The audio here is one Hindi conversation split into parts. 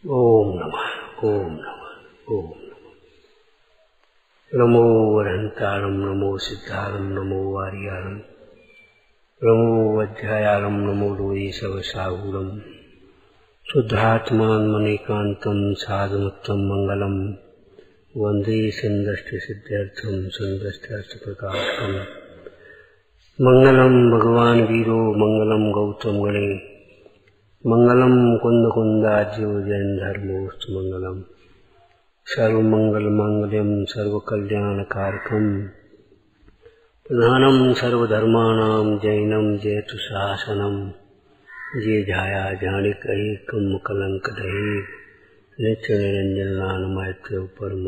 ओम नमः ओम नमः ओम नमो वरहंतारं नमो सिद्धारं नमो वारियारं नमो अध्यायारं नमो लोये सवसाहूरं शुद्धात्मान्मनेकान्तं साधुमुत्तम मंगलम वंदे संदष्टसिद्ध्यर्थं संदष्टार्थप्रकाशकम् मंगलम भगवान वीरो मंगलम गौतम गणे मंगलम कुंद कुंदाज्यो जैन धर्मोस्तु मंगलम सर्वमंगल मंगलम सर्वकल्याणकारकम प्रधानम सर्वधर्माणां जैनम जयतु शासनम ये झाया जानिक एकम कलंक दहे नित्य निरंजन मैत्र परम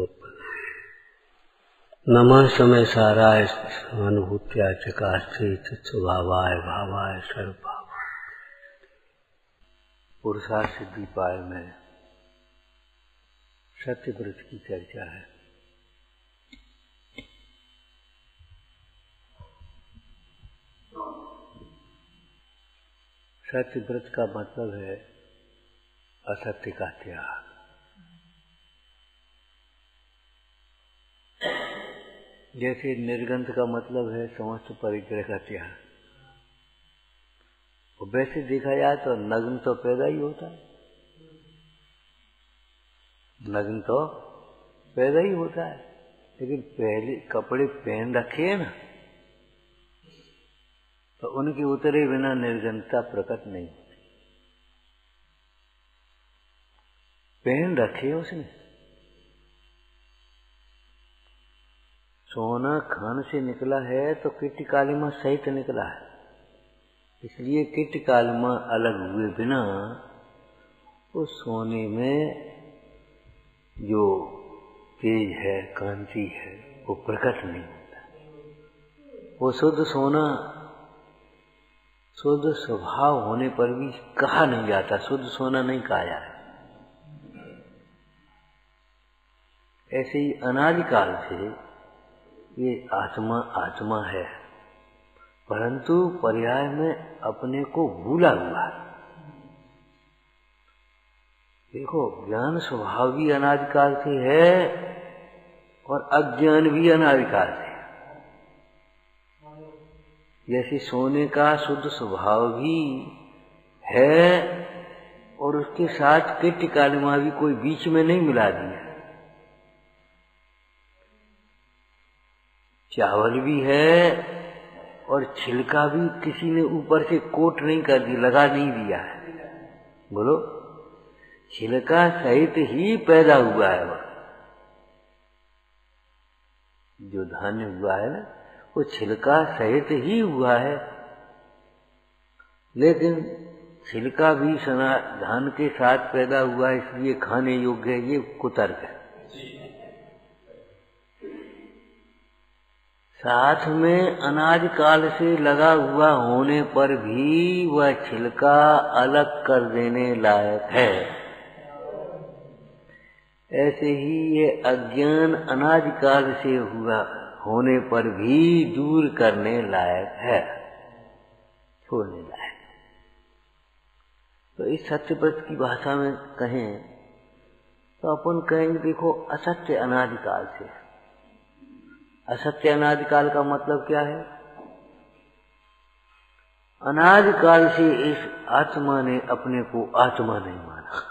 नमः समय साराय अनुभूत्या चकास्ते चित्स्वभावाय भावाय सर्वभाव पुरुषार्थ सिद्धि पाए में सत्यव्रत की चर्चा है। सत्यव्रत का मतलब है असत्य का त्याग। जैसे निर्गंथ का मतलब है समस्त परिग्रह का त्याग। वैसे देखा जाए तो नग्न तो पैदा ही होता है, नग्न तो पैदा ही होता है, लेकिन पहले कपड़े पहन रखे हैं ना, तो उनके उतरे बिना निर्गनता प्रकट नहीं होती। पहन रखे उसने। सोना खान से निकला है तो किट्टी कालिमा सहित निकला है, इसलिए किट्टी कालिमा अलग हुए बिना उस सोने में जो तेज है, कांति है, वो प्रकट नहीं होता। वो शुद्ध सोना शुद्ध स्वभाव होने पर भी कहा नहीं जाता, शुद्ध सोना नहीं कहा जाए। ऐसे ही अनादिकाल से ये आत्मा आत्मा है, परंतु पर्याय में अपने को भूला हुआ है। देखो, ज्ञान स्वभाव भी अनादिकाल से है और अज्ञान भी अनादिकाल से है। जैसे सोने का शुद्ध स्वभाव भी है और उसके साथ किट्टी कालिमा भी कोई बीच में नहीं मिला दिया। चावल भी है और छिलका भी किसी ने ऊपर से कोट नहीं कर दी, लगा नहीं दिया है। बोलो, छिलका सहित ही पैदा हुआ है। वो जो धान्य हुआ है ना, वो छिलका सहित ही हुआ है, लेकिन छिलका भी धान के साथ पैदा हुआ है, इसलिए खाने योग्य है। ये कुतर्क है। साथ में अनादिकाल से लगा हुआ होने पर भी वह छिलका अलग कर देने लायक है। ऐसे ही ये अज्ञान अनादिकाल से हुआ होने पर भी दूर करने लायक है, छोड़ने लायक। तो इस सत्यव्रत की भाषा में कहें तो अपन कहेंगे, देखो, असत्य अनादिकाल से। असत्य अनादिकाल का मतलब क्या है? अनादिकाल से इस आत्मा ने अपने को आत्मा नहीं माना।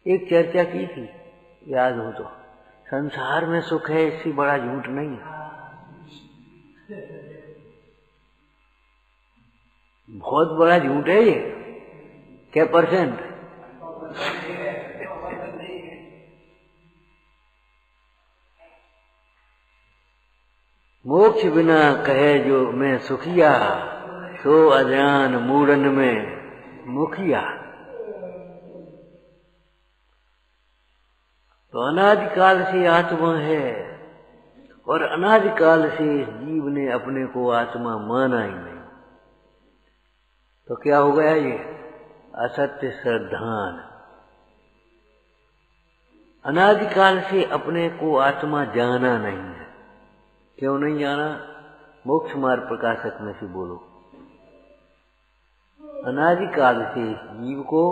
एक चर्चा की थी, याद हो तो, संसार में सुख है, इससे बड़ा झूठ नहीं है। बहुत बड़ा झूठ है ये। क्या परसेंट? मोक्ष बिना कहे जो मैं सुखिया, सो अजान मूढ़न में मुखिया। तो अनादिकाल से आत्मा है और अनादिकाल से जीव ने अपने को आत्मा माना ही नहीं। तो क्या हो गया ये? असत्य श्रद्धान। अनादिकाल से अपने को आत्मा जाना नहीं है। क्यों नहीं जाना? मोक्ष मार्ग प्रकाशक में से बोलो। अनादिकाल से इस जीव को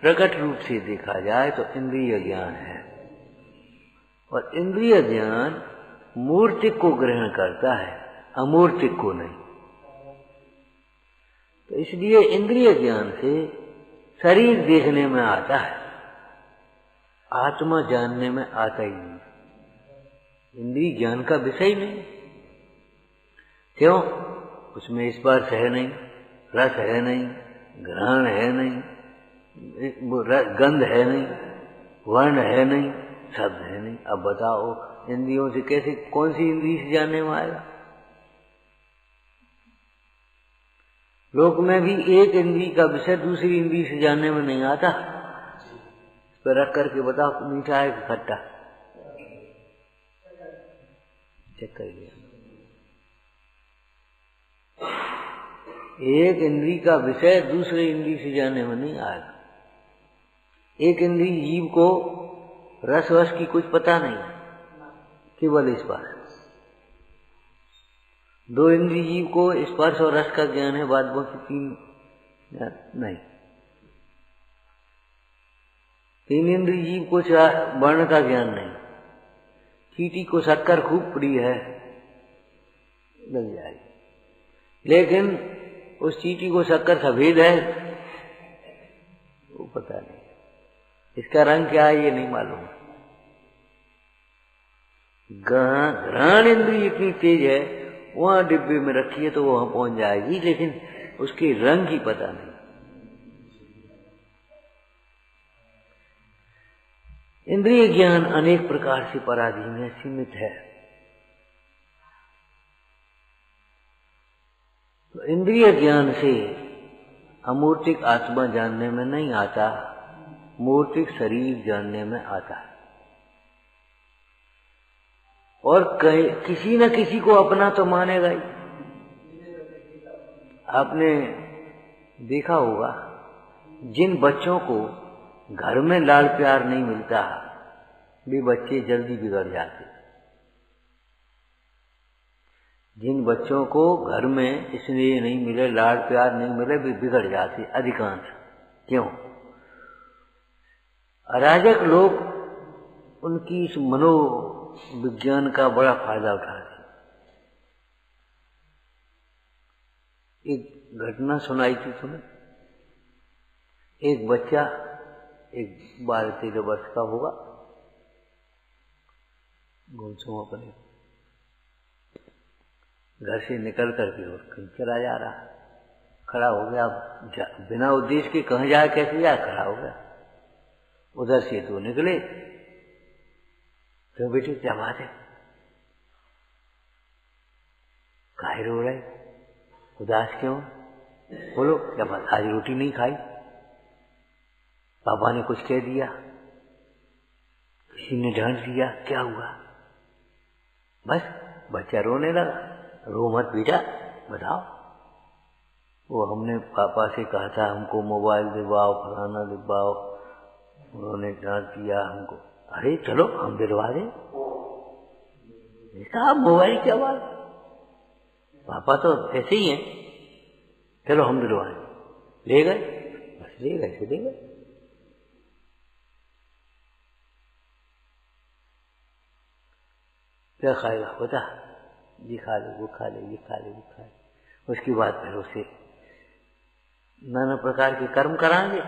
प्रकट रूप से देखा जाए तो इंद्रिय ज्ञान है, और इंद्रिय ज्ञान मूर्तिक को ग्रहण करता है, अमूर्तिक को नहीं। तो इसलिए इंद्रिय ज्ञान से शरीर देखने में आता है, आत्मा जानने में आता ही नहीं। इंद्रिय ज्ञान का विषय नहीं। क्यों? उसमें स्पर्श है नहीं, रस है नहीं, घ्राण है नहीं, गंध है नहीं, वर्ण है नहीं, शब्द है नहीं। अब बताओ इंद्रियों से कैसे, कौन सी इंद्रिय से जानने में आएगा? लोक में भी एक इंद्रिय का विषय दूसरी इंद्रिय से जानने में नहीं आता। इस पर रख करके बताओ मीठा है कि खट्टा? चेक कर लिया। एक इंद्रिय का विषय दूसरे इंद्रिय से जानने में नहीं आएगा। एक इंद्रिय जीव को रस वस की कुछ पता नहीं, केवल स्पर्श। दो इंद्रिय जीव को स्पर्श और रस का ज्ञान है, बाद बाकी तीन नहीं। तीन इंद्रिय जीव को वर्ण का ज्ञान नहीं। चींटी को शक्कर खूब प्रिय है, लग जाएगी, लेकिन उस चींटी को शक्कर सफेद है वो पता नहीं, इसका रंग क्या है ये नहीं मालूम। घ्राण इंद्रिय इतनी तेज है, वहां डिब्बे में रखी है तो वहां पहुंच जाएगी, लेकिन उसके रंग ही पता नहीं। इंद्रिय ज्ञान अनेक प्रकार से पराधीन है, सीमित है। तो इंद्रिय ज्ञान से अमूर्तिक आत्मा जानने में नहीं आता, मूर्तिक शरीर जानने में आता है। और किसी न किसी को अपना तो मानेगा ही। आपने देखा होगा जिन बच्चों को घर में लाड़ प्यार नहीं मिलता वे बच्चे जल्दी बिगड़ जाते। जिन बच्चों को घर में इसलिए नहीं मिले, लाड़ प्यार नहीं मिले, वे बिगड़ जाते अधिकांश। क्यों? अराजक लोग उनकी इस मनोविज्ञान का बड़ा फायदा उठाते। एक घटना सुनाई थी तुम्हें। एक बच्चा, एक 12-13 वर्ष का होगा, गुमसुम अपने घर से निकल करके और कहीं चला जा रहा, खड़ा हो गया। बिना उद्देश्य के कहाँ जाए, कैसे जाए, खड़ा हो गया। उधर से तो निकले, तो बेटे क्या बात है, काहे रो रहे, उदास क्यों? बोलो क्या बात, आज रोटी नहीं खाई, पापा ने कुछ कह दिया, किसी ने डांट दिया, क्या हुआ? बस बच्चा रोने लगा। रो मत बेटा, बताओ। वो हमने पापा से कहा था हमको मोबाइल दिलवाओ, फलाना दिलवाओ, उन्होंने डांट दिया हमको। अरे चलो हम दिलवा दें। कहा मोबाइल क्या बात, पापा तो ऐसे ही हैं, चलो हम दिलवाएं। ले गए, बस ले गए, ऐसे ले गए। क्या खाएगा बता, ये खा ले, वो खा ले, ये खा ले, वो खा ले। उसके बाद फिर उसे नाना प्रकार के कर्म कराएंगे।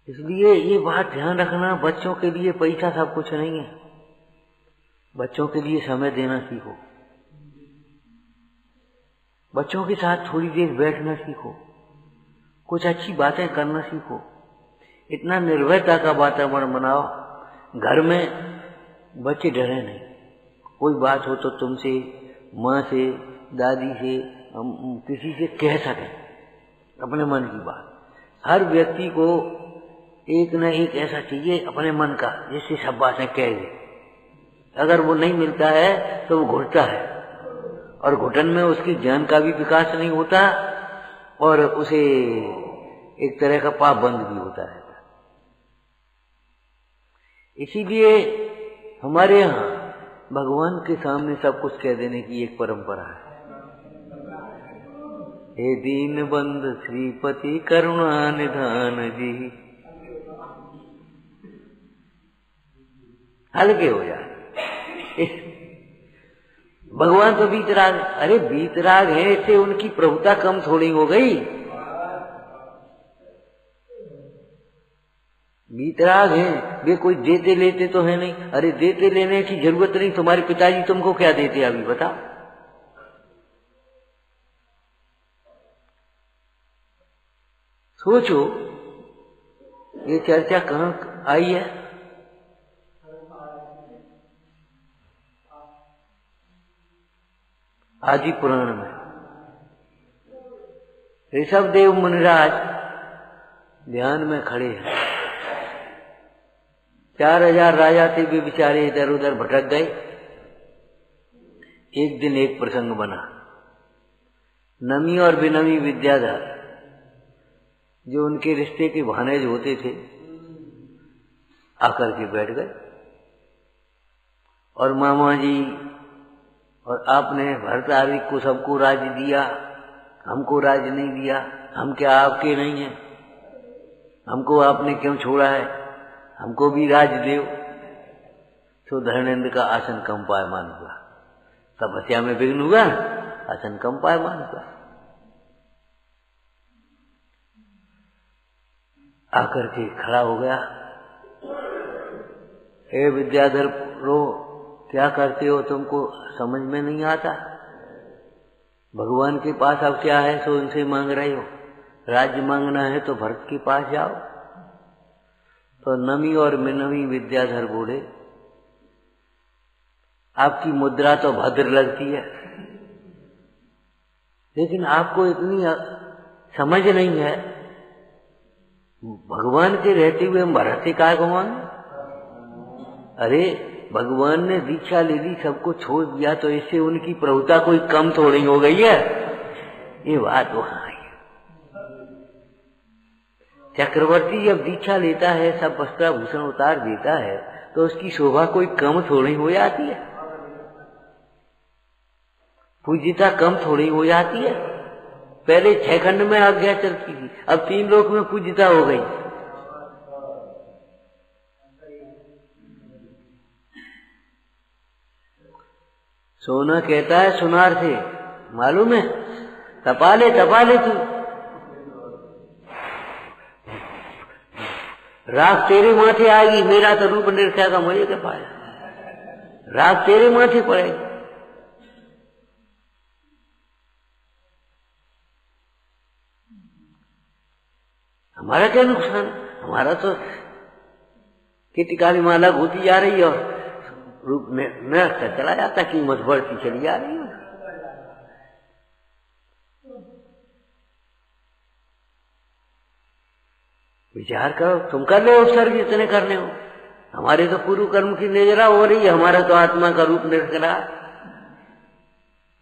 इसलिए ये बात ध्यान रखना, बच्चों के लिए पैसा सब कुछ नहीं है। बच्चों के लिए समय देना सीखो, बच्चों के साथ थोड़ी देर बैठना सीखो, कुछ अच्छी बातें करना सीखो। इतना निर्भयता का वातावरण बनाओ, घर में बच्चे डरे नहीं। कोई बात हो तो तुमसे, माँ से, दादी से, किसी से कह सके अपने मन की बात। हर व्यक्ति को एक न एक ऐसा चाहिए अपने मन का, जिससे सब बातें कह दे। अगर वो नहीं मिलता है तो वो घुटता है, और घुटन में उसकी ज्ञान का भी विकास नहीं होता, और उसे एक तरह का पाप बंद भी होता है। इसीलिए हमारे यहाँ भगवान के सामने सब कुछ कह देने की एक परंपरा है। हे दीन बंध श्रीपति करुणा निधान जी, हल्के हो जाए। भगवान तो बीतराग, अरे बीतराग है, इससे उनकी प्रभुता कम थोड़ी हो गई। बीतराग है, वे कोई देते लेते तो है नहीं। अरे देते लेने की जरूरत नहीं, तुम्हारे पिताजी तुमको क्या देते अभी बता। सोचो ये चर्चा कहाँ आई है। आदि पुराण में ऋषभदेव मुनिराज ध्यान में खड़े हैं। 4000 राजा थे, वे बेचारे इधर उधर भटक गए। एक दिन एक प्रसंग बना। नमी और विनमी विद्याधर जो उनके रिश्ते के भानेज होते थे आकर के बैठ गए और मामा जी और आपने भरत आदि को सबको राज्य दिया, हमको राज्य नहीं दिया, हम क्या आपके नहीं हैं, हमको आपने क्यों छोड़ा है, हमको भी राज्य दो। तो धर्मेंद्र का आसन कंपायमान हुआ, तपस्या में विघ्न हुआ, आसन कंपायमान हुआ। आकर के खड़ा हो गया, हे विद्याधर रो, क्या करते हो, तुमको समझ में नहीं आता। भगवान के पास अब क्या है सो उनसे मांग रहे हो, राज्य मांगना है तो भरत के पास जाओ। तो नमी और मिनमी विद्याधर बोले, आपकी मुद्रा तो भद्र लगती है, लेकिन आपको इतनी समझ नहीं है, भगवान के रहते हुए हम भरत से काय को मांगे। अरे भगवान ने दीक्षा ले ली, सबको छोड़ दिया, तो इससे उनकी प्रभुता कोई कम थोड़ी हो गई है। ये बात वहां आई। चक्रवर्ती जब दीक्षा लेता है, सब वस्त्राभूषण उतार देता है, तो उसकी शोभा कोई कम थोड़ी हो जाती है, पूज्यता कम थोड़ी हो जाती है। पहले 6 खंड में आज्ञा चलती थी, अब 3 लोक में पूज्यता हो गई। सोना कहता है सुनार से, मालूम है, तपा ले तू, राख तेरे माथे आएगी, मेरा तो रूप निर्खया का मुझे क्या पाया, राख तेरे माथे पड़ेगी। हमारा क्या नुकसान, हमारा तो कितनी काली माला होती जा रही है और रूप नष्ट चला जाता, कीमत बढ़ती चली जा रही है। विचार करो, तुम कर ले उपसर्ग जितने करने हो, हमारे तो पूर्व कर्म की निजरा हो रही है, हमारा तो आत्मा का रूप निर्ख रहा।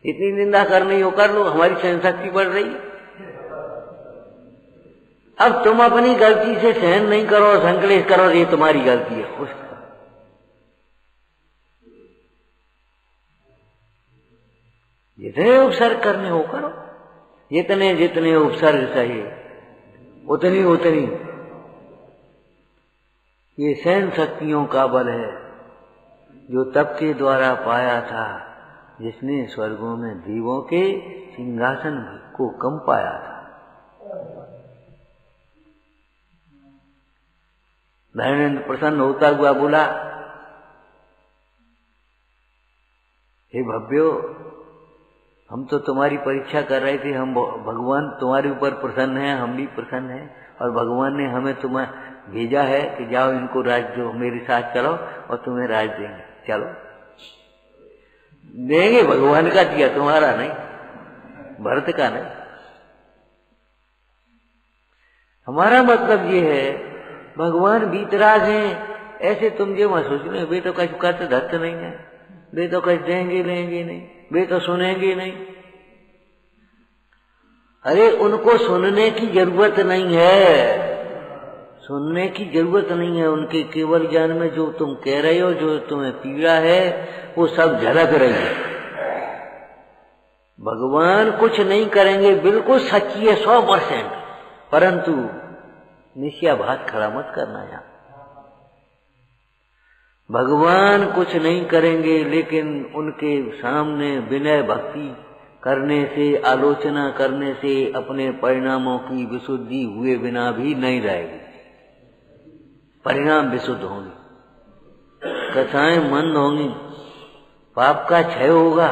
इतनी निंदा करनी हो कर लो, हमारी सहन शक्ति बढ़ रही है। अब तुम अपनी गलती से सहन नहीं करो, संकलेश करो, ये तुम्हारी गलती है। उसका जितने उपसर्ग करने हो करो, जितने जितने उपसर्ग सही उतनी उतनी ये सहन शक्तियों का बल है, जो तप के द्वारा पाया था, जिसने स्वर्गों में देवों के सिंहासन को कम पाया था। धर्मेंद्र प्रसन्न होता हुआ बोला, हे भव्यो, हम तो तुम्हारी परीक्षा कर रहे थे, हम भगवान तुम्हारे ऊपर प्रसन्न है, हम भी प्रसन्न है, और भगवान ने हमें तुम्हें भेजा है कि जाओ इनको राज दो, मेरे साथ चलो और तुम्हें राज देंगे। चलो देंगे, भगवान का दिया, तुम्हारा नहीं, भरत का नहीं। हमारा मतलब ये है, भगवान बीतराग हैं, ऐसे तुम जो मत सोच रहे, वे तो कहीं करते धरते नहीं है, वे तो कहीं देंगे लेंगे नहीं, वे तो सुनेंगे नहीं। अरे उनको सुनने की जरूरत नहीं है, सुनने की जरूरत नहीं है। उनके केवल ज्ञान में जो तुम कह रहे हो, जो तुम्हें पीड़ा है, वो सब झलक रही है। भगवान कुछ नहीं करेंगे, बिल्कुल सच्ची है 100%, परंतु निश्चयाभास खड़ा मत करना यार। भगवान कुछ नहीं करेंगे, लेकिन उनके सामने विनय भक्ति करने से, आलोचना करने से अपने परिणामों की विशुद्धि हुए बिना भी नहीं रहेगी। परिणाम विशुद्ध होंगे, कथाएं मंद होंगी, पाप का क्षय होगा,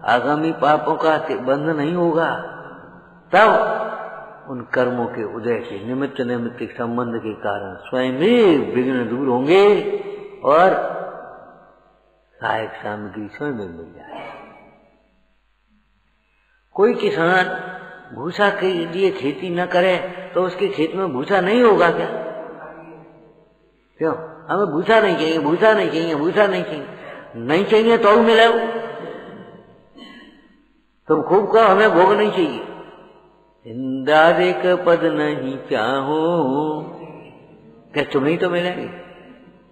आगामी पापों का बंध नहीं होगा। तब उन कर्मों के उदय के निमित्त नैमित्तिक संबंध के कारण स्वयं ही विघ्न दूर होंगे और सहायक सामग्री स्वयं में मिल जाए। कोई किसान भूसा के लिए खेती न करे तो उसके खेत में भूसा नहीं होगा क्या? क्यों? हमें भूसा नहीं चाहिए, भूसा नहीं चाहिए, भूसा नहीं चाहिए। नहीं चाहिए तो मिले, तुम खूब कहो हमें भोग नहीं चाहिए। इंद्रादिक पद नहीं चाहो, क्या तुम्हें तो मिलेंगे?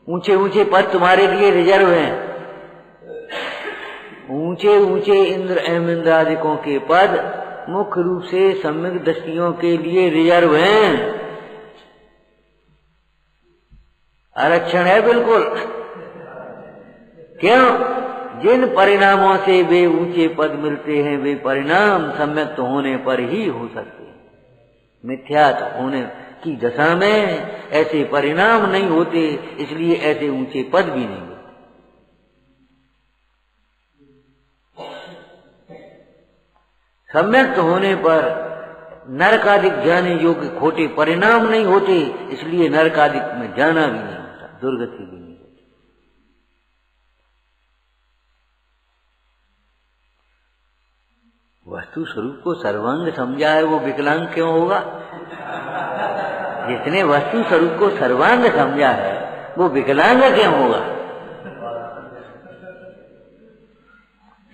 ऊंचे ऊंचे पद तुम्हारे लिए रिजर्व हैं। ऊंचे ऊंचे इंद्र एवं इंद्रादिकों के पद मुख्य रूप से सम्यक दृष्टियों के लिए रिजर्व हैं। आरक्षण है बिल्कुल। क्यों? जिन परिणामों से वे ऊंचे पद मिलते हैं, वे परिणाम सम्यक होने पर ही हो सकते हैं। मिथ्यात होने की दशा में ऐसे परिणाम नहीं होते, इसलिए ऐसे ऊंचे पद भी नहीं होते। सम्यक होने पर नरकादिक जाने योग्य खोटे परिणाम नहीं होते, इसलिए नरकादिक में जाना भी नहीं होता, दुर्गति भी नहीं होती। वस्तु स्वरूप को सर्वांग समझा है, वो विकलांग क्यों होगा? जिसने वस्तु स्वरूप को सर्वांग समझा है, वो विकलांग क्यों होगा?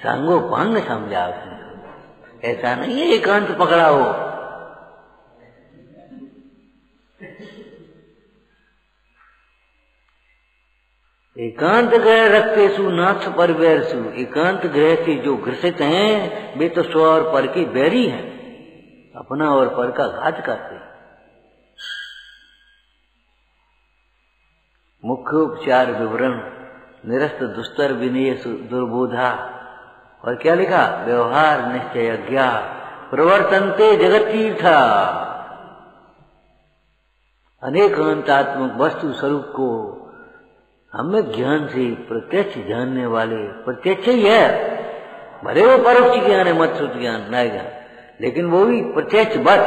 सांगोपांग समझा उसने। ऐसा नहीं है एकांत पकड़ा हो। एकांत ग्रह रखते सु नाथ पर बैर सु। एकांत ग्रह से जो ग्रसित हैं, वे तो स्व और पर के बैरी हैं, अपना और पर का घात करते हैं। मुख्य उपचार विवरण निरस्त दुस्तर विनय दुर्बोधा। और क्या लिखा? व्यवहार निश्चय ज्ञा प्रवर्तन्ते जगत तीर्था। अनेकांतात्मक वस्तु स्वरूप को हमें ज्ञान से प्रत्यक्ष जानने वाले, प्रत्यक्ष ही है, भले वो परोक्ष ज्ञान है, मत श्रुत ज्ञान न ज्ञान, लेकिन वो भी प्रत्यक्ष बत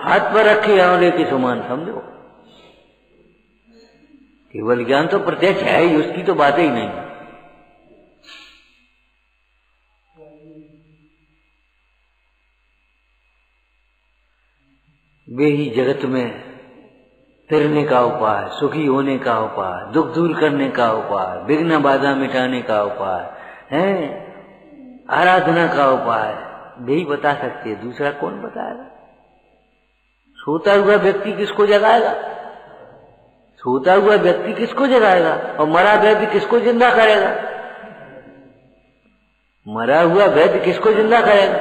हाथ पर रखे आंवले के समान समझो। केवल ज्ञान तो प्रत्यक्ष है ही, उसकी तो बात ही नहीं। वे ही जगत में तिरने का उपाय, सुखी होने का उपाय, दुख दूर करने का उपाय, विघ्न बाधा मिटाने का उपाय है, आराधना का उपाय वे ही बता सकते, दूसरा कौन बताएगा? सोता हुआ व्यक्ति किसको जगाएगा? सोता हुआ व्यक्ति किसको जगाएगा? और मरा व्यक्ति किसको जिंदा करेगा? मरा हुआ वैद्य किसको जिंदा करेगा?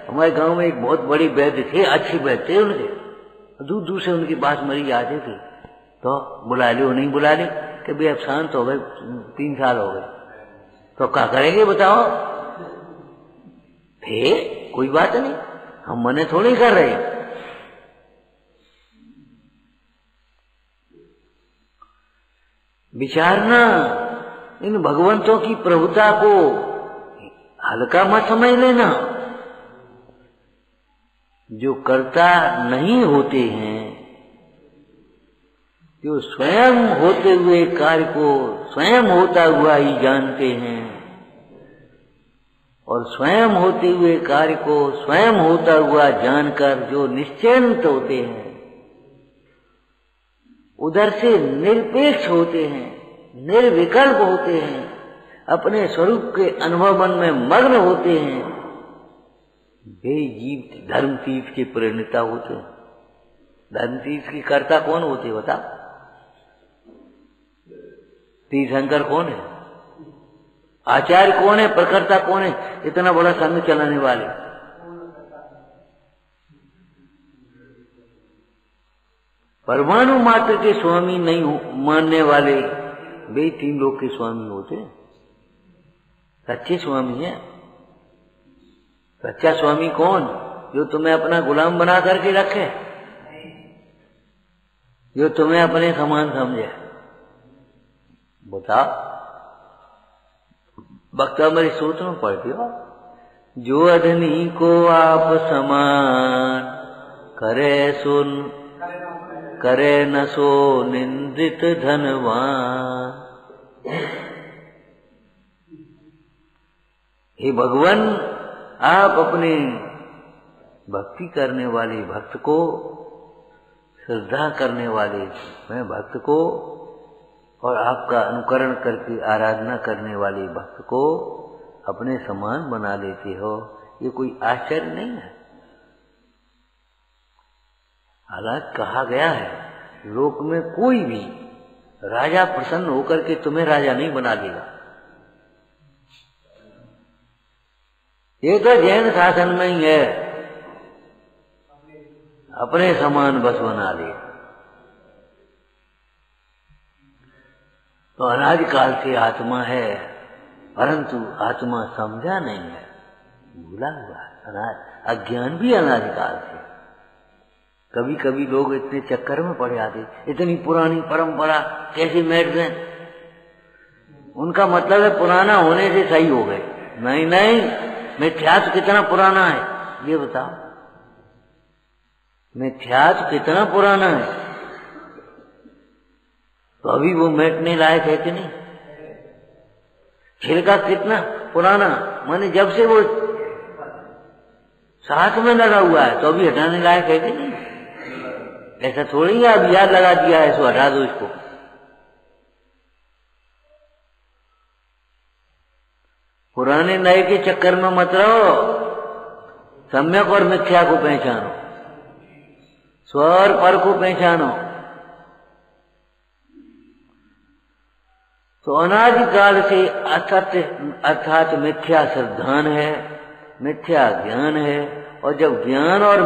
हमारे गांव में एक बहुत बड़े वैद्य थे, अच्छे वैद्य थे, उनके दूर दूर से उनकी बात मरीज आते थे, तो बुला ले, नहीं बुला ले कि भाई अब शांत हो गए, 3 साल हो गए, तो क्या करेंगे बताओ? फिर कोई बात नहीं, हम मने थोड़ी कर रहे हैं। विचारना, इन भगवंतों की प्रभुता को हल्का मत समझ लेना। जो कर्ता नहीं होते हैं, जो स्वयं होते हुए कार्य को स्वयं होता हुआ ही जानते हैं, और स्वयं होते हुए कार्य को स्वयं होता हुआ जानकर जो निश्चिंत होते हैं, उधर से निरपेक्ष होते हैं, निर्विकल्प होते हैं, अपने स्वरूप के अनुभव मन में मग्न होते हैं, वे जीव धर्म तीर्थ के प्रेरणा होते हैं। धर्म तीर्थ की कर्ता कौन होते बता? तीर्थंकर कौन है? आचार्य कौन है? प्रकर्ता कौन है? इतना बड़ा संघ चलाने वाले। परमाणु मात्र के स्वामी नहीं मानने वाले वे 3 लोग के स्वामी होते हैं। सच्चे स्वामी है। सच्चा स्वामी कौन? जो तुम्हें अपना गुलाम बना करके रखे, जो तुम्हें अपने समान समझे। बता भक्ता मेरी सूत्र में पढ़ती हो, जो अधनी को आप समान करे सुन, करे न सो निंदित धनवान। हे भगवान, आप अपने भक्ति करने वाले भक्त को, श्रद्धा करने वाले मैं भक्त को और आपका अनुकरण करके आराधना करने वाले भक्त को अपने समान बना लेते हो। ये कोई आश्चर्य नहीं है। हालांकि कहा गया है लोक में कोई भी राजा प्रसन्न होकर के तुम्हें राजा नहीं बना देगा। ये तो जैन शासन में ही है, अपने समान बस बना ले। तो अनादिकाल से आत्मा है, परंतु आत्मा समझा नहीं है, भूला हुआ। अज्ञान भी अनादिकाल से। कभी कभी लोग इतने चक्कर में पड़ जाते, इतनी पुरानी परंपरा कैसे बैठ गए। उनका मतलब है पुराना होने से सही हो गए। नहीं नहीं, मिथ्यात्व कितना पुराना है ये बताओ। मिथ्यात्व कितना पुराना है, तो अभी वो मिटने लायक है कि नहीं। छिलका कितना पुराना, माने जब से वो साथ में लगा हुआ है तो अभी हटाने लायक है कि नहीं। ऐसा थोड़ी है अब याद लगा दिया है सो हटा दो इसको। पुराने नए के चक्कर में मत रहो, सम्यक और मिथ्या को पहचानो, स्व और पर को पहचानो। तो अनादिकाल से असत्य अर्थात मिथ्या श्रद्धान है, मिथ्या ज्ञान है। और जब ज्ञान और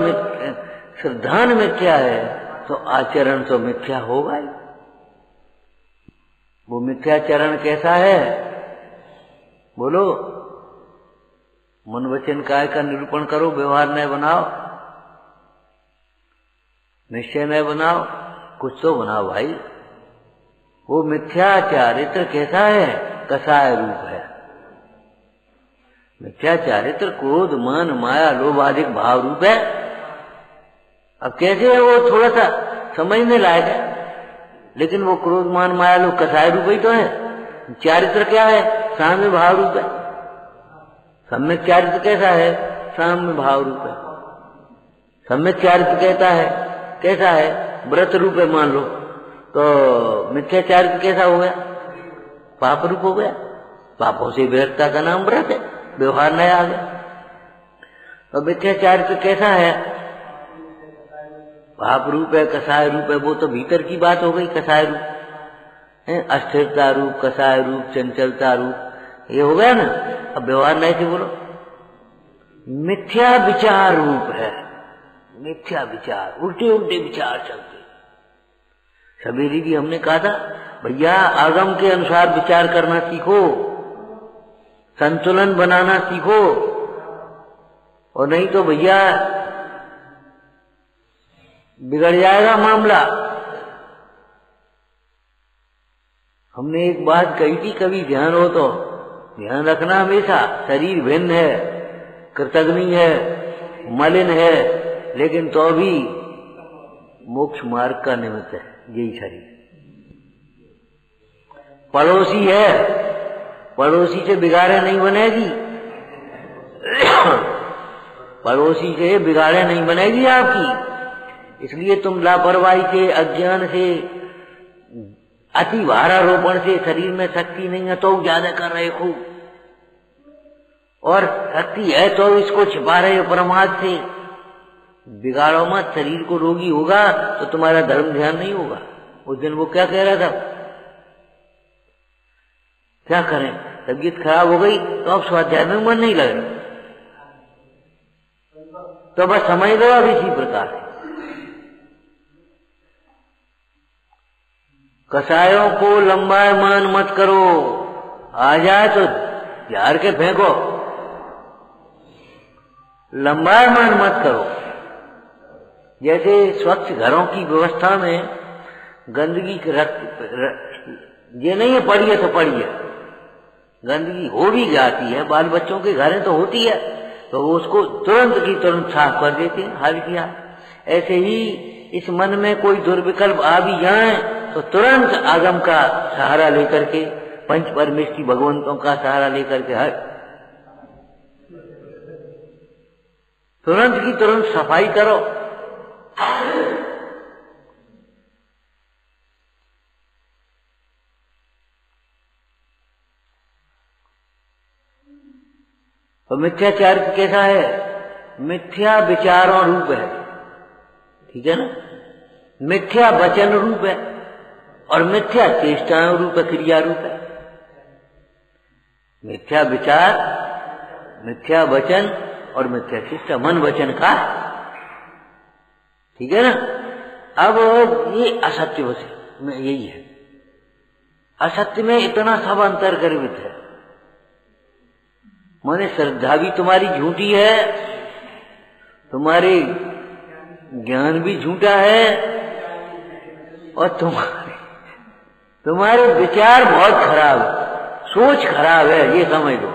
श्रद्धान मिथ्या है तो आचरण तो मिथ्या होगा ही। वो मिथ्याचरण कैसा है बोलो? मन वचन काय का निरूपण करो, व्यवहार न बनाओ, निश्चय न बनाओ, कुछ तो बनाओ भाई। वो मिथ्या चारित्र कैसा है? कसाय रूप है। मिथ्या चारित्र क्रोध मान माया लोभ आदि भाव रूप है। अब कैसे है वो थोड़ा सा समझने लायक है, लेकिन वो क्रोध मान माया लोभ कसाय रूप ही तो है। चारित्र क्या है? साम्य भाव रूप है। सम्यक चारित्र कैसा है? साम्य भाव रूप है। सम्यक चारित्र कहता है कैसा है? व्रत रूप है मान लो, तो मिथ्या चारित्र कैसा हो गया? पाप रूप हो गया। पापों से विरक्ता का नाम व्रत है, व्यवहार नया आ गया। तो मिथ्या चारित्र कैसा है? पाप रूप है, कसाय रूप है। वो तो भीतर की बात हो गई, कसाय रूप है, अस्थिरता रूप, कसाय रूप, चंचलता रूप, ये हो गया ना। अब व्यवहार नहीं से बोलो, मिथ्या विचार रूप है। मिथ्या विचार, उल्टे उल्टे विचार चलते। सवेरे भी हमने कहा था भैया आगम के अनुसार विचार करना सीखो, संतुलन बनाना सीखो, और नहीं तो भैया बिगड़ जाएगा मामला। हमने एक बात कही थी, कभी ध्यान हो तो ध्यान रखना हमेशा। शरीर भिन्न है, कृतघ्नि है, मलिन है, लेकिन तो भी मोक्ष मार्ग का निमित्त है यही शरीर। पड़ोसी है, पड़ोसी से बिगाड़े नहीं बनेगी, पड़ोसी से बिगाड़े नहीं बनेगी आपकी। इसलिए तुम लापरवाही से, अज्ञान से, अति भारारोपण से शरीर में शक्ति नहीं है तो ज्यादा कर रहे खूब, और शक्ति है तो इसको छिपा रहे हो परमात्मा से। बिगाड़ो मत, शरीर को रोगी होगा तो तुम्हारा धर्म ध्यान नहीं होगा। उस दिन वो क्या कह रहा था, क्या करें, तबीयत खराब हो गई तो अब स्वाध्याय में मन नहीं लग रहा, तो बस समझ लो अब इसी प्रकार है। कसायों को लंबायमान मत करो, आ जाए तो झाड़ के फेंको, लंबायमान मत करो। जैसे स्वच्छ घरों की व्यवस्था में गंदगी ये नहीं है पड़ी है तो पड़ी है, गंदगी हो भी जाती है, बाल बच्चों के घरें तो होती है, तो उसको तुरंत की तुरंत साफ कर देते हैं, हल किया। ऐसे ही इस मन में कोई दुर्विकल्प आ भी जाए तो तुरंत आगम का सहारा लेकर के, पंच परमेष्ठी भगवंतों का सहारा लेकर के हर तुरंत की तुरंत सफाई करो। तो मिथ्याचार कैसा है, मिथ्या विचारों रूप है, ठीक है ना, मिथ्या वचन रूप है और मिथ्या चेष्टाओं रूप है, क्रिया रूप है। मिथ्या विचार, मिथ्या वचन और मिथ्या चेष्टा मन वचन का, ठीक है ना। अब ये असत्य में यही है, असत्य में इतना सब अंतर गर्भित है। माने श्रद्धा भी तुम्हारी झूठी है, तुम्हारे ज्ञान भी झूठा है और तुम्हारे विचार बहुत खराब है, सोच खराब है, ये समझ लो।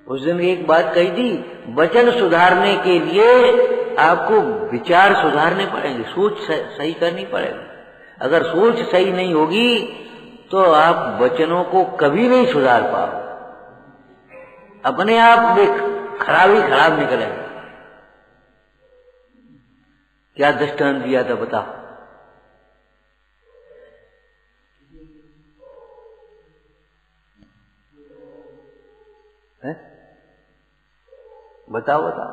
उस दिन एक बात कही थी, वचन सुधारने के लिए आपको विचार सुधारने पड़ेंगे, सोच सही करनी पड़ेगी। अगर सोच सही नहीं होगी तो आप वचनों को कभी नहीं सुधार पाओ, अपने आप में खराब ही खराब निकलेंगे। क्या दृष्टांत दिया था बताओ, है? बताओ बताओ,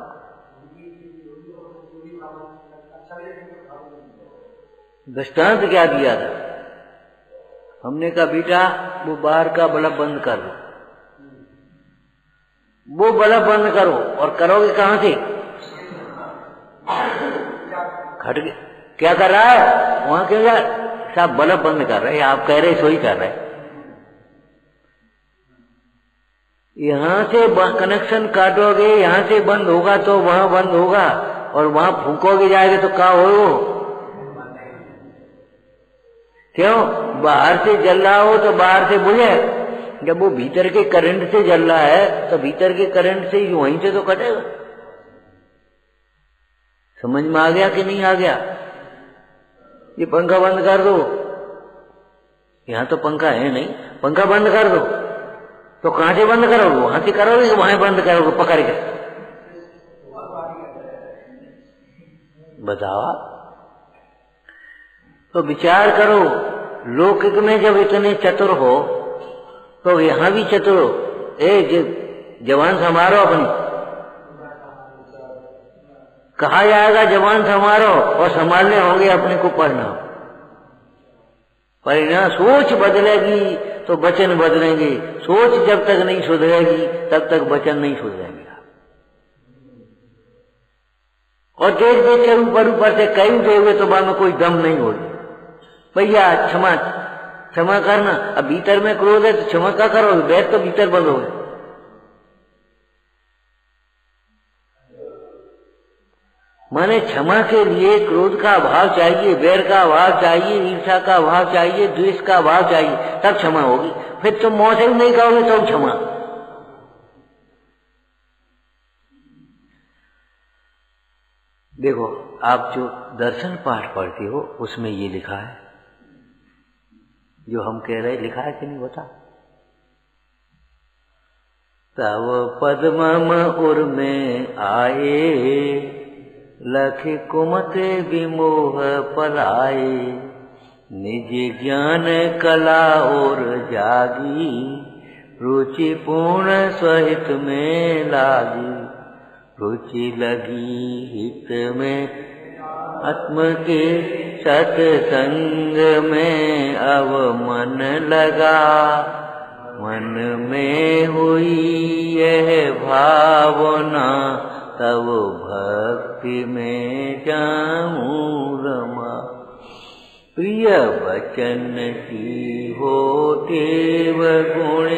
दृष्टांत क्या दिया था? हमने कहा बेटा वो बाहर का बल्ब बंद कर दो, वो बल्ब बंद करो, और करोगे कहां से? खटके क्या कर रहा है वहां, क्यों साहब बल्ब बंद कर रहे, आप कह रहे सोई कर रहे। यहां से कनेक्शन काटोगे, यहां से बंद होगा तो वहां बंद होगा, और वहां फूकोगे जाएगा तो क्या हो? क्यों? बाहर से जल रहा हो तो बाहर से बुझे, जब वो भीतर के करंट से जल रहा है तो भीतर के करंट से वहीं से तो कटेगा। समझ में आ गया कि नहीं आ गया? ये पंखा बंद कर दो, यहां तो पंखा है नहीं, पंखा बंद कर दो, तो कहां से बंद करोगे? वहां से करोगे, वहां बंद करोगे पकड़ के? बताओ। तो विचार करो, लौकिक में जब इतने चतुर हो तो यहां भी चतुर हो। जवान संभारो अपनी, कहा जाएगा जवान संभारो, और संभालने होंगे अपने को पढ़ना। परिणाम सोच बदलेगी तो वचन बदलेंगे, सोच जब तक नहीं सुधरेगी तब तक वचन नहीं सुधरेंगे। और देख देख के ऊपर से कई देंगे तो बाद में कोई दम नहीं होगी। भैया क्षमा करना, अब भीतर में क्रोध है तो क्षमा क्या करोगे? बैठ तो भीतर बंद हो गए। माने क्षमा के लिए क्रोध का अभाव चाहिए, वैर का अभाव चाहिए, ईर्ष्या का अभाव चाहिए, द्वेष का अभाव चाहिए, तब क्षमा होगी। फिर तुम मुंह से ही नहीं कहोगे तो क्षमा। देखो आप जो दर्शन पाठ पढ़ते हो उसमें ये लिखा है, जो हम कह रहे लिखा है कि नहीं बता? तव पद्म उर में आए, लख कुमते विमोह पलाए, निज ज्ञान कला और जागी, रुचि पूर्ण सहित में लागी, रुचि लगी हित में आत्म के सत्संग में। अब मन लगा, मन में हुई यह भावना, तब भक्ति में जाऊं रमा। प्रिय वचन की होते गुण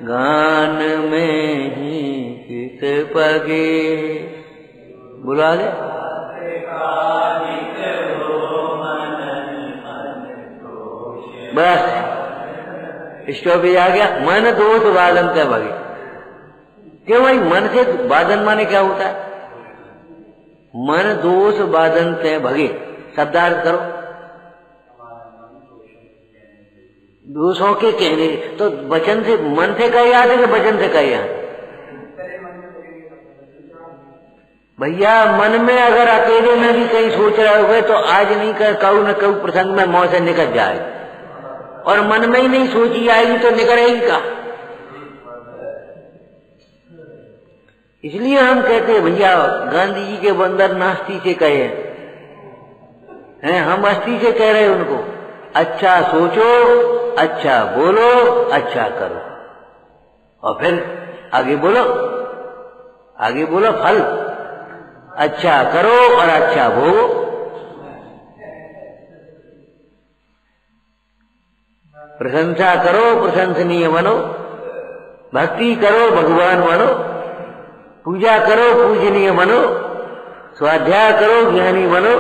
गान में ही चित पगे। बुला ले बस स्टॉप ही आ गया। मन दोष बादन तय भगे। क्यों भाई? मन से बादन माने क्या होता है? मन दोष बादन तय भगे। शब्दार्थ करो। दोषों के कहने तो वचन से, मन से कहे याद है कि वचन से कहे याद? भैया मन में अगर अकेले में भी कहीं सोच रहे हो तो आज नहीं कर कहू न कहू प्रसंग में मौत से निकल जाए, और मन में ही नहीं सोची आएगी तो निकलेगी का। इसलिए हम कहते हैं भैया गांधी जी के बंदर नास्ती से कहे हैं, हम अस्थि से कह रहे हैं उनको। अच्छा सोचो, अच्छा बोलो, अच्छा करो, और फिर आगे बोलो, आगे बोलो फल। अच्छा करो और अच्छा भोगो। प्रशंसा करो, प्रशंसनीय बनो। भक्ति करो, भगवान बनो। पूजा करो, पूजनीय बनो। स्वाध्याय करो, ज्ञानी बनो।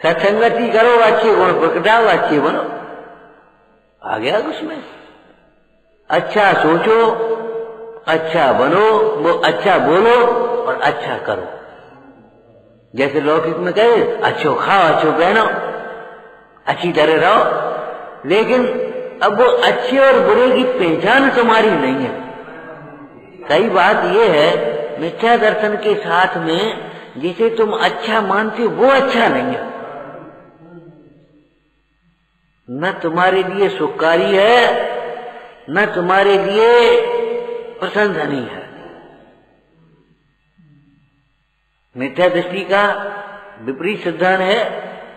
सत्संगति करो, अच्छे गुण प्रकटाओ, अच्छे बनो। आ गया उसमें। अच्छा सोचो, अच्छा बनो, वो अच्छा बोलो और अच्छा करो। जैसे लौकिक में कहे अच्छो खाओ, अच्छो पहनो, अच्छी तरह रहो। लेकिन अब वो अच्छे और बुरे की पहचान तुम्हारी नहीं है। सही बात ये है, मिथ्या दर्शन के साथ में जिसे तुम अच्छा मानते हो वो अच्छा नहीं है। न तुम्हारे लिए सुखकारी है, न तुम्हारे लिए प्रशंसनीय है। मिथ्या दृष्टि का विपरीत सिद्धांत है।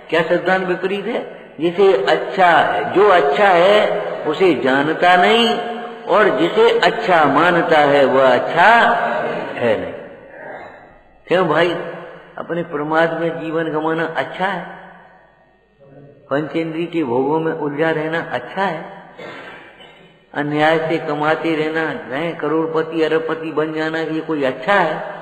क्या सिद्धांत विपरीत है? जिसे अच्छा है, जो अच्छा है उसे जानता नहीं, और जिसे अच्छा मानता है वह अच्छा है नहीं। क्यों भाई? अपने प्रमाद में जीवन गंवाना अच्छा है? पंचेंद्रिय के भोगों में उलझा रहना अच्छा है? अन्याय से कमाते रहना, करोड़पति अरबपति बन जाना, ये कोई अच्छा है?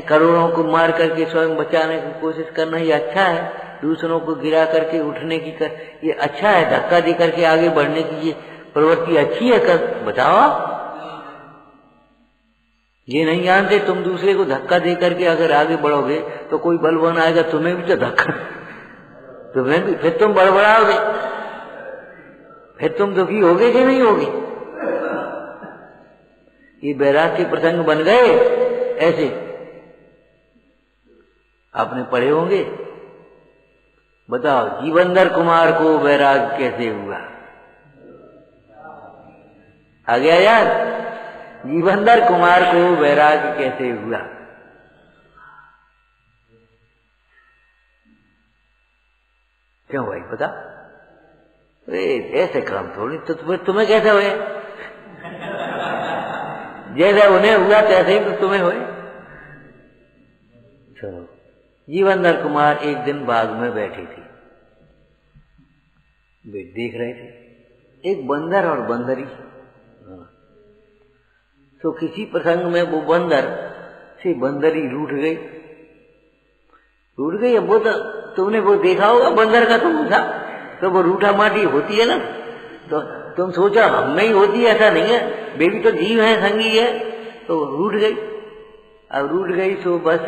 करोड़ों को मार करके स्वयं बचाने की कोशिश करना ये अच्छा है? दूसरों को गिरा करके उठने की ये अच्छा है? धक्का दे करके आगे बढ़ने की ये प्रवृत्ति अच्छी है? कर बताओ। ये नहीं जानते तुम दूसरे को धक्का दे करके अगर आगे बढ़ोगे तो कोई बलवान आएगा, तुम्हें भी तो धक्का, तुम्हें भी, फिर तुम बड़बड़ाओगे, फिर तुम दुखी होगे कि नहीं होगी? ये बैराग के प्रसंग बन गए ऐसे, आपने पढ़े होंगे। बताओ जीवंदर कुमार को बैराग कैसे हुआ? आ गया याद? जीवंदर कुमार को बैराग कैसे हुआ? क्यों भाई बता? ऐसे काम थोड़ी, तो तुम्हें कैसे हुए? जैसे उन्हें हुआ तैसे ही तो तुम्हें हुए। चलो, जीवंदर कुमार एक दिन बाग में बैठी थी, वे देख रहे थे एक बंदर और बंदरी। तो किसी प्रसंग में वो बंदर से बंदरी रूठ गई। अब वो तो तुमने वो देखा होगा बंदर का, तुम था तो वो रूठा माटी होती है ना, तो तुम सोचा हम में ही होती है, ऐसा नहीं है, वे भी तो जीव है, संगी है। तो रूठ गई। अब रूठ गई तो बस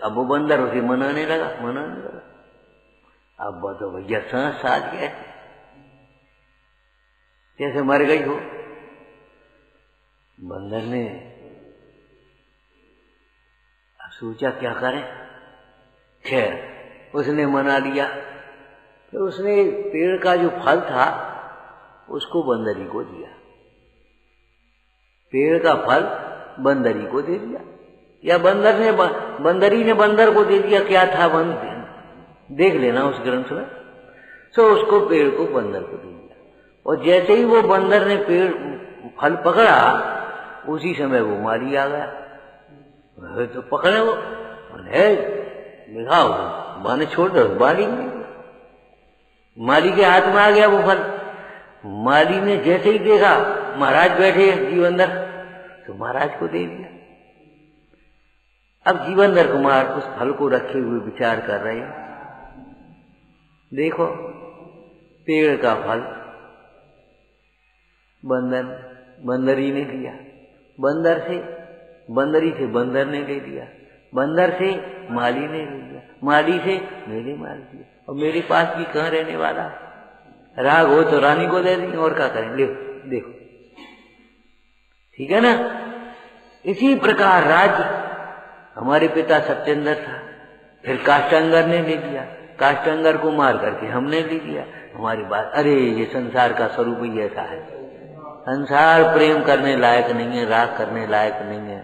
अब वो बंदर उसे मनाने लगा। अब वो तो भैया सांस साथ गए, जैसे मर गई हो। बंदर ने सोचा क्या करें, खैर उसने मना लिया। फिर उसने पेड़ का जो फल था उसको बंदरी को दिया, पेड़ का फल बंदरी को दे दिया, या बंदरी ने बंदर को दे दिया, क्या था देख लेना उस ग्रंथ में। तो उसको पेड़ को बंदर को दे दिया, और जैसे ही वो बंदर ने पेड़ फल पकड़ा उसी समय वो माली आ गया। तो पकड़े वो दिखाओ, माने छोड़ दो, माली के हाथ में आ गया वो फल। माली ने जैसे ही देखा महाराज बैठे जीवंदर, तो महाराज को दे दिया। अब जीवंदर कुमार उस फल को रखे हुए विचार कर रहे हैं, देखो पेड़ का फल बंदरी ने लिया, बंदरी से बंदर ने ले लिया, बंदर से माली ने ले लिया, माली से मेरे माल दिया, और मेरे पास भी कहाँ रहने वाला, राग हो तो रानी को दे देंगे, और क्या करें, देखो ठीक है ना। इसी प्रकार राज्य हमारे पिता सत्येंद्र था, फिर काष्टांगर ने ले लिया, काष्टांगर को मार करके हमने ले लिया। हमारी बात, अरे ये संसार का स्वरूप ही ऐसा है, संसार प्रेम करने लायक नहीं है, राग करने लायक नहीं है,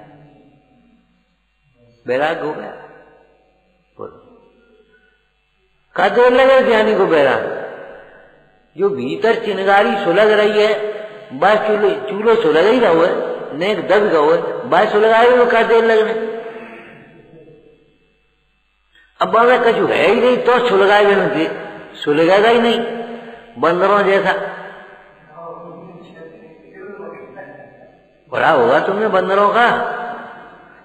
बैराग हो गया। का देर लगे ज्ञानी को बैराग, जो भीतर चिनगारी सुलग रही है, बस चूल्हो सुलग ही रहो है, नेक दब गो है, बस सुलगाए वो का देर लगने। अब बाबा कछु है ही नहीं तो सुलगाए, सुलगेगा ही नहीं, बंदरों जैसा बड़ा होगा तुमने बंदरों का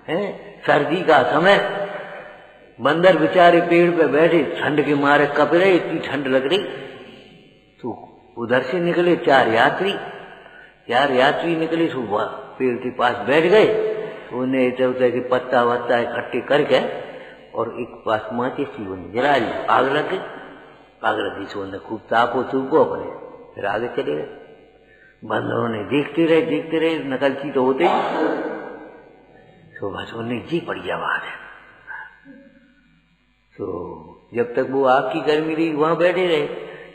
है। सर्दी का समय, बंदर बेचारे पेड़ पे बैठे, ठंड के मारे कप रहे, इतनी ठंड लग रही। तो उधर से निकले चार यात्री निकले, सुबह पेड़ के पास बैठ गए, तो उन्हें इधर के पत्ता वत्ता इकट्ठे करके और एक पास माचिस थी उन्हें जला ली, आग लग गई, सो उन्हें खूब तापो चूको अपने, फिर आगे चले गए। बंदरों ने देखते रहे, नकलची तो होते ही, तो बस उन्हें जी बढ़िया बात है। तो जब तक वो आग की गर्मी रही वहां बैठे रहे,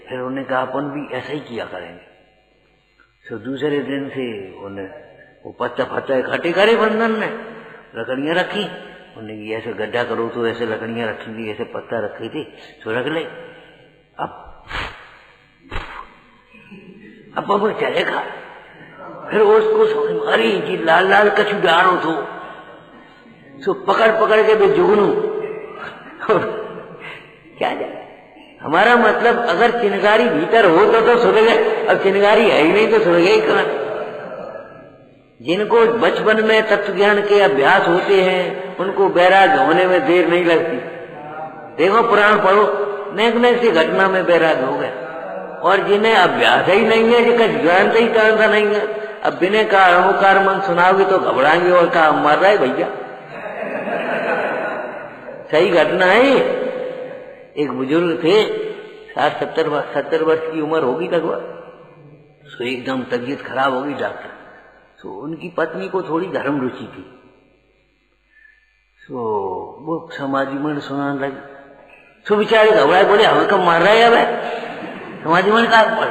फिर उन्हें कहा अपन भी ऐसा ही किया करेंगे। तो दूसरे दिन से उन्हें वो पत्ता फत्ता इकट्ठे करे, बंदर ने लकड़ियां रखी, उन्हें ऐसे गड्ढा करो तो ऐसे लकड़ियां रखी थी, ऐसे पत्ता रखी थी, तो रख ले। अब वो चलेगा, फिर उसको समझ मारी कि लाल लाल कछु डारो तो, सो पकड़ के भी जुगनू क्या जाए। हमारा मतलब अगर चिनगारी भीतर हो तो सुलगे, अब चिनगारी है ही नहीं तो सुलगे ही कहाँ। जिनको बचपन में तत्व ज्ञान के अभ्यास होते हैं उनको बैराग होने में देर नहीं लगती। देखो पुराण पढ़ो, नेक सी घटना में बैराग हो गए, और जिन्हें अभ्यास ही नहीं है, जिनका जानते ही जानता नहीं है, अब बिना कारणोकार मन सुनाओगे तो घबराएंगे और कहा मर रहा है भैया। सही घटना है। एक बुजुर्ग थे, 60-70 वर्ष की उम्र होगी लगभग, तो एकदम तबीयत खराब होगी डॉक्टर, तो उनकी पत्नी को थोड़ी धर्म रुचि थी, तो वो समाधि मन सुनाने लगी, तो बेचारे घबराए, बोले हमें कब मार रहा है अब, समाधि मन का पढ़।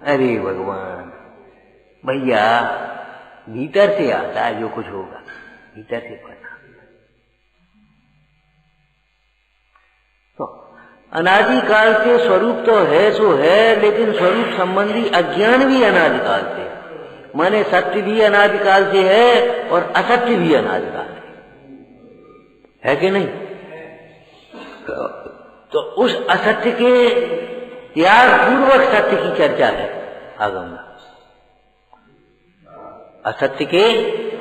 अरे भगवान भैया, भीतर से आता है जो कुछ होगा, भीतर से पढ़ना। तो अनादिकाल से स्वरूप तो है सो है, लेकिन स्वरूप संबंधी अज्ञान भी अनादिकाल से है, माने सत्य भी अनादिकाल से है और असत्य भी अनादिकाल से है कि नहीं। तो उस असत्य के त्याग पूर्वक सत्य की चर्चा है आगम में। असत्य के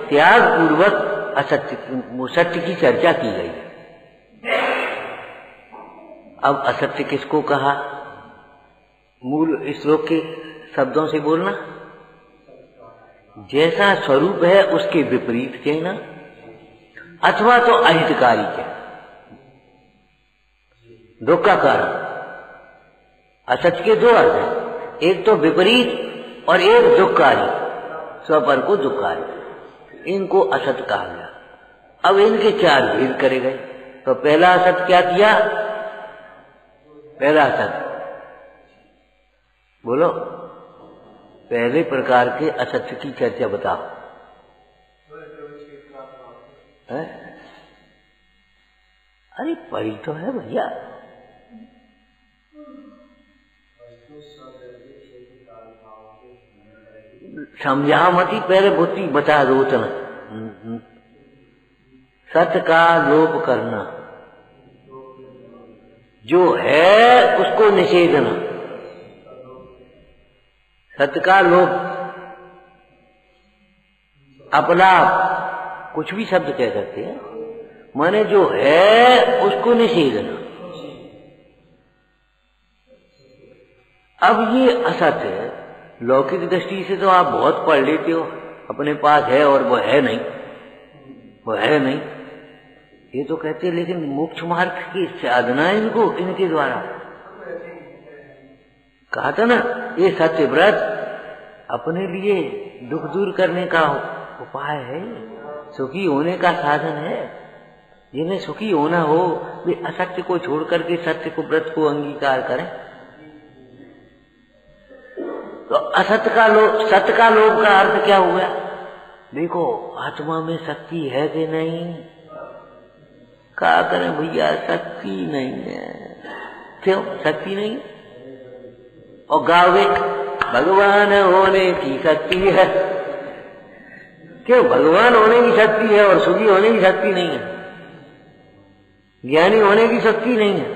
त्याग पूर्वक सत्य की चर्चा की गई है। अब असत्य किसको कहा, मूल श्लोक के शब्दों से बोलना, जैसा स्वरूप है उसके विपरीत कहना, अथवा तो अहितकारी कहना, दुख का कारण। असत्य के दो अर्थ हैं, एक तो विपरीत और एक दुखकारी, स्वपर को दुखकारी, इनको असत्य कहा गया। अब इनके चार भेद करे गए। तो पहला असत्य क्या किया, पहला सत्य। बोलो, पहले प्रकार के असत्य की चर्चा बताओ। है? अरे पढ़ी तो है भैया। समझा मती, पहले बुद्धि बता दो उतना। सत्य का लोप करना, जो है उसको निषेधना। सत्य का लोप, अपलाप, कुछ भी शब्द कह सकते हैं, माने जो है उसको निषेधना। अब ये असत्य है, लौकिक दृष्टि से तो आप बहुत पढ़ लेते हो, अपने पास है और वो है नहीं, वो है नहीं, ये तो कहते हैं। लेकिन मोक्ष मार्ग की साधना है इनको, इनके द्वारा कहा था ना, ये सत्य व्रत अपने लिए दुख दूर करने का उपाय है, सुखी होने का साधन है। जिन्हें सुखी होना हो वे असत्य को छोड़ करके सत्य को, व्रत को अंगीकार करें। तो असत्य का लोभ, सत्य का लोभ का अर्थ क्या हुआ? देखो आत्मा में शक्ति है कि नहीं? क्या करें भैया, शक्ति नहीं है। क्यों शक्ति नहीं? और गावे भगवान होने की शक्ति है। क्यों भगवान होने की शक्ति है और सुखी होने की शक्ति नहीं है, ज्ञानी होने की शक्ति नहीं है।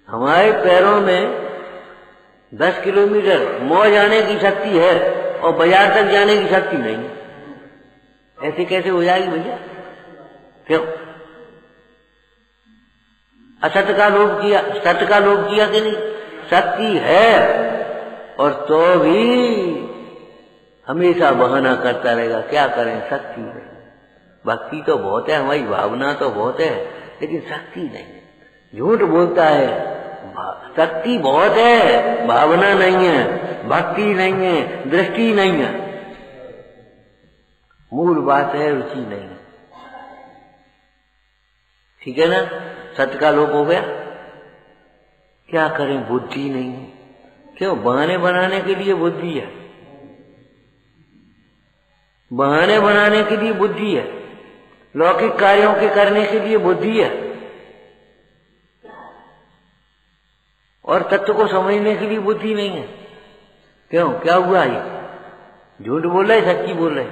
हमारे पैरों में 10 किलोमीटर मौज आने की शक्ति है और बाजार तक जाने की शक्ति नहीं है। ऐसे कैसे हो जाएगी भैया? क्यों? असत्य का लोभ किया, सत्य का लोभ किया कि नहीं? शक्ति है और तो भी हमेशा बहाना करता रहेगा। क्या करें, शक्ति नहीं। भक्ति तो बहुत है, हमारी भावना तो बहुत है, लेकिन शक्ति नहीं है। झूठ बोलता है, शक्ति बहुत है, भावना नहीं है, भक्ति नहीं है, दृष्टि नहीं है। मूल बात है रुचि नहीं है। ठीक है ना? सत्य का लोप हो गया। क्या करें, बुद्धि नहीं है। क्यों? बहाने बनाने के लिए बुद्धि है, बहाने बनाने के लिए बुद्धि है, लौकिक कार्यों के करने के लिए बुद्धि है, और तत्व को समझने के लिए बुद्धि नहीं है। क्यों? क्या हुआ? ये झूठ बोल रहे, सच्ची बोल रहे,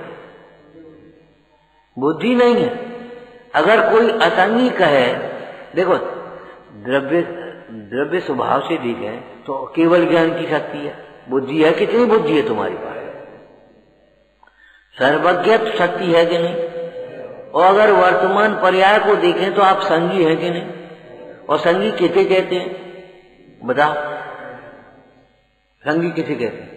बुद्धि नहीं है। अगर कोई असंगी कहे, देखो द्रव्य स्वभाव से देखें तो केवल ज्ञान की शक्ति है, बुद्धि है। कितनी बुद्धि है तुम्हारी पास? सर्वज्ञ शक्ति है कि नहीं? और अगर वर्तमान पर्याय को देखें तो आप संगी हैं कि नहीं? और संगी किसे कहते हैं बताओ? संगी किसे कहते हैं?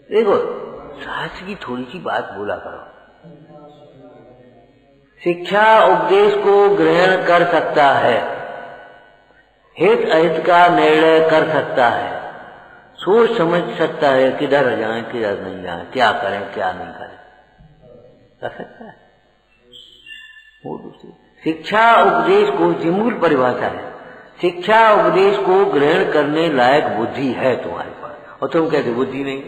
देखो शास्त्र की थोड़ी सी बात बोला करो। शिक्षा उपदेश को ग्रहण कर सकता है, हित अहित का निर्णय कर सकता है, सोच समझ सकता है किधर जाए किधर नहीं जाए, क्या करें क्या नहीं करें, कर सकता है। वो दूसरी शिक्षा उपदेश को जो मूल परिभाषा है, शिक्षा उपदेश को ग्रहण करने लायक बुद्धि है तुम्हारे पास, और तुम कहते बुद्धि नहीं,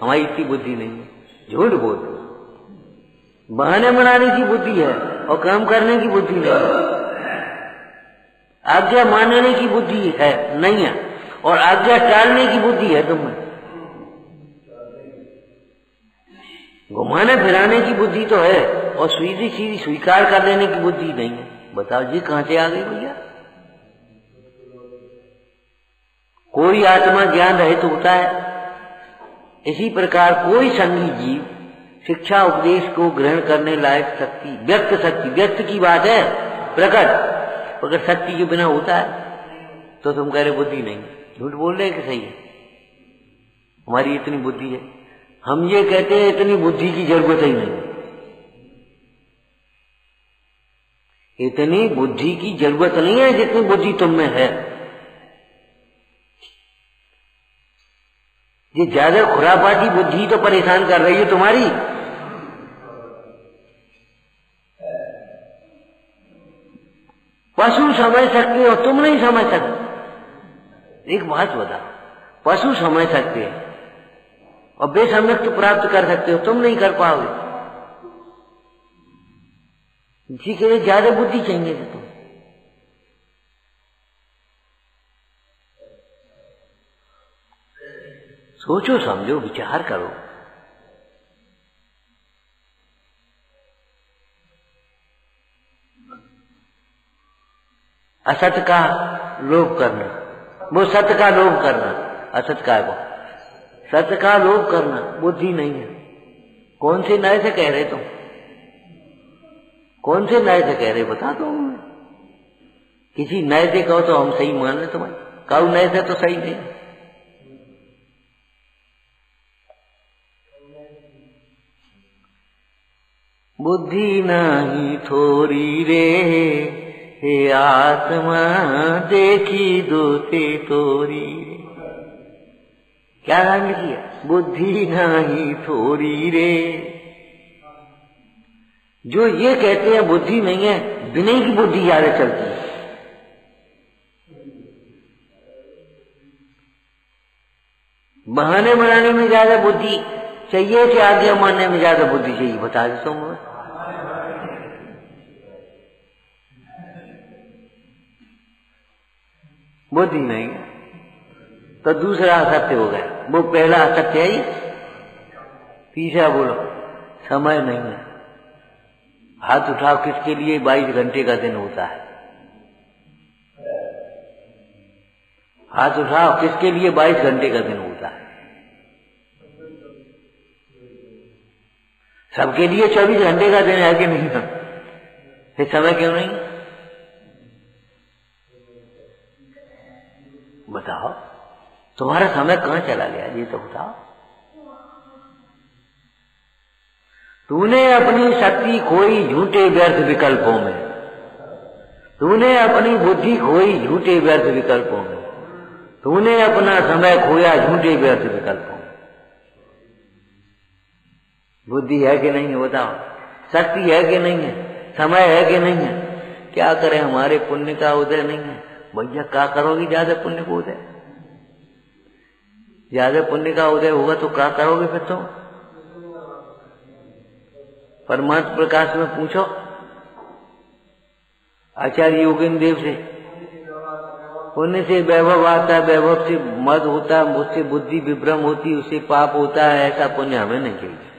हमारी इतनी बुद्धि नहीं है। झूठ बोल, बहाने बनाने की बुद्धि है और काम करने की बुद्धि नहीं है। आज्ञा मानने की बुद्धि है नहीं है, और आज्ञा टालने की बुद्धि है तुम्हें। घुमाने फिराने की बुद्धि तो है, और सीधी सीधी स्वीकार कर लेने की बुद्धि नहीं है। बताओ जी कहां से आ गई भैया? कोई आत्मा ज्ञान रहित होता है, इसी प्रकार कोई संगी जीव शिक्षा उपदेश को ग्रहण करने लायक शक्ति, व्यक्त की बात है, प्रकट अगर शक्ति के बिना होता है तो तुम कह रहे बुद्धि नहीं। झूठ बोल रहे कि सही है? हमारी इतनी बुद्धि है। हम ये कहते हैं इतनी बुद्धि की जरूरत ही नहीं, इतनी बुद्धि की जरूरत नहीं है जितनी बुद्धि तुम में है। ये ज्यादा खुरापाती बुद्धि तो परेशान कर रही है तुम्हारी। पशु समझ सकते हो, तुम नहीं समझ सकते। एक बात बता, पशु समझ सकते हैं और बेसमझ तो प्राप्त कर सकते हो, तुम नहीं कर पाओगे। जी के लिए ज्यादा बुद्धि चाहिए थी तुम। सोचो समझो विचार करो। असत का लोभ करना, वो सत्य का लोभ करना, असत का है वो, सत्य का लोभ करना बुद्धि नहीं है। कौन से न्याय से कह रहे तुम? कौन से न्याय से कह रहे बता दो। किसी न्याय से कहो तो हम सही मान रहे तुम्हारे, कहो न्याय से तो सही नहीं। बुद्धि नहीं थोड़ी रे हे आत्मा देखी दोते तोरी। क्या नाम लिखी है? बुद्धि नहीं थोड़ी रे। जो ये कहते हैं बुद्धि नहीं है, विनय की बुद्धि ज्यादा चलती है। बहाने बनाने में ज्यादा बुद्धि चाहिए कि आज्ञा मानने में ज्यादा बुद्धि चाहिए? बता देता हूं मैं। बुद्धि नहीं है तो दूसरा असत्य हो गया। वो पहला असत्य है ही। तीसरा बोलो समय नहीं है। हाथ उठाओ, किसके लिए 22 घंटे का दिन होता है? हाथ उठाओ, किसके लिए 22 घंटे का दिन होता है? सबके लिए 24 घंटे का दिन है कि नहीं? फिर समय क्यों नहीं? बताओ, तुम्हारा समय कहां चला गया ये तो बताओ। तूने अपनी शक्ति खोई झूठे व्यर्थ विकल्पों में, तूने अपनी बुद्धि खोई झूठे व्यर्थ विकल्पों में, तूने अपना समय खोया झूठे व्यर्थ विकल्पों में। बुद्धि है कि नहीं है बताओ? शक्ति है कि नहीं है? समय है कि नहीं है? क्या करें, हमारे पुण्य का उदय नहीं है। भैया क्या करोगे? ज्यादा पुण्य को उदय, ज्यादा पुण्य का उदय होगा तो क्या करोगे फिर तुम? परमात्मा प्रकाश में पूछो आचार्य योगेंद्र देव से। पुण्य से वैभव आता है, वैभव से मद होता है, उससे बुद्धि विभ्रम होती, उससे पाप होता है। ऐसा पुण्य हमें नहीं चाहिए।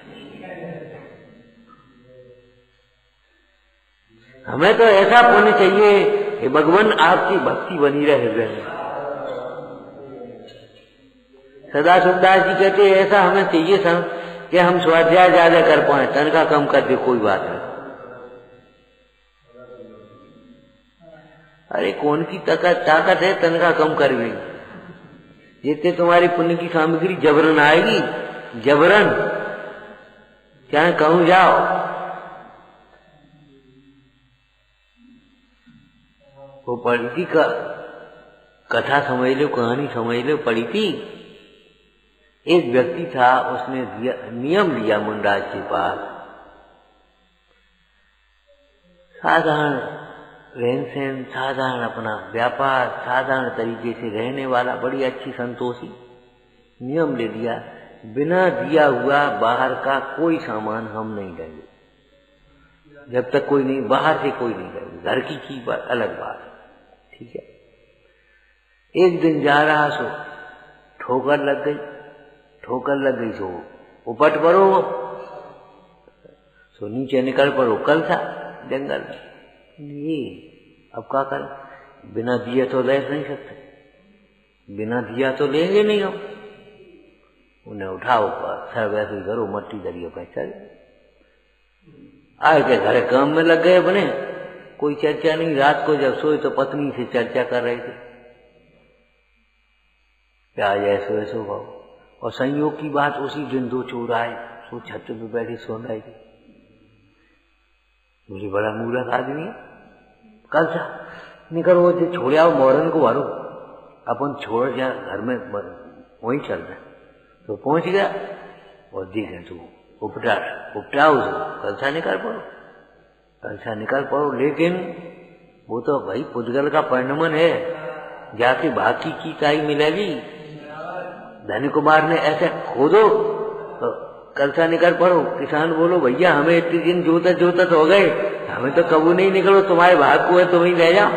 हमें तो ऐसा पुण्य चाहिए कि भगवान आपकी भक्ति बनी रहे हृदय में। सदा सुखदास जी कहते हैं ऐसा हमें चाहिए कि हम स्वाध्याय ज्यादा कर पाए, तनख्वाह कम कर दे कोई बात नहीं। अरे कौन की ताकत है तनख्वाह कम कर गई? जितने तुम्हारी पुण्य की सामग्री जबरन आएगी, जबरन क्या कहूं जाओ। वो पढ़ी थी कथा समझ लो, कहानी समझ लो, पढ़ी थी। एक व्यक्ति था, उसने नियम लिया मुंडराज के पास। साधारण रहन सहन, साधारण अपना व्यापार, साधारण तरीके से रहने वाला, बड़ी अच्छी संतोषी। नियम ले लिया, बिना दिया हुआ बाहर का कोई सामान हम नहीं लेंगे, जब तक कोई नहीं, बाहर से कोई नहीं लेंगे। घर की चीज अलग बात, ठीक है। एक दिन जा रहा सो ठोकर लग गई, ठोकर लग गई सो उपट पड़ो, सो नीचे निकल पड़ो। कल था जंगल, ये अब क्या कर, बिना दिया तो ले नहीं सकते, बिना दिया तो लेंगे नहीं हम। उन्हें उठाओ सर वैसे करो, मट्टी दरियो पे चल आए के घर काम में लग गए अपने। कोई चर्चा नहीं। रात को जब सोए तो पत्नी से चर्चा कर रहे थे, क्या ऐसो ऐसो भाव। और संयोग की बात उसी दिन दो चोर आए, सो छत पे बैठे सो रहे थे। मुझे बड़ा मूर्ख आदमी है, कल सा निकल वो छोड़ आओ मोरन को मारो, अपन छोड़ जा घर में वहीं चल रहे। तो पहुंच गया और देखे तो उपटाओ कल सा निकल पड़ो, कल सा निकल पड़ो। लेकिन वो तो भाई पुद्गल का परिणमन है, जाके बाकी की काई मिलेगी। धनी कुमार ने ऐसे खोदो तो कलसा निकल पड़ो। किसान बोलो भैया हमें इतने दिन जोतत हो गए, हमें तो कबू नहीं निकलो, तुम्हारे भाग को है तुम ही ले जाओ।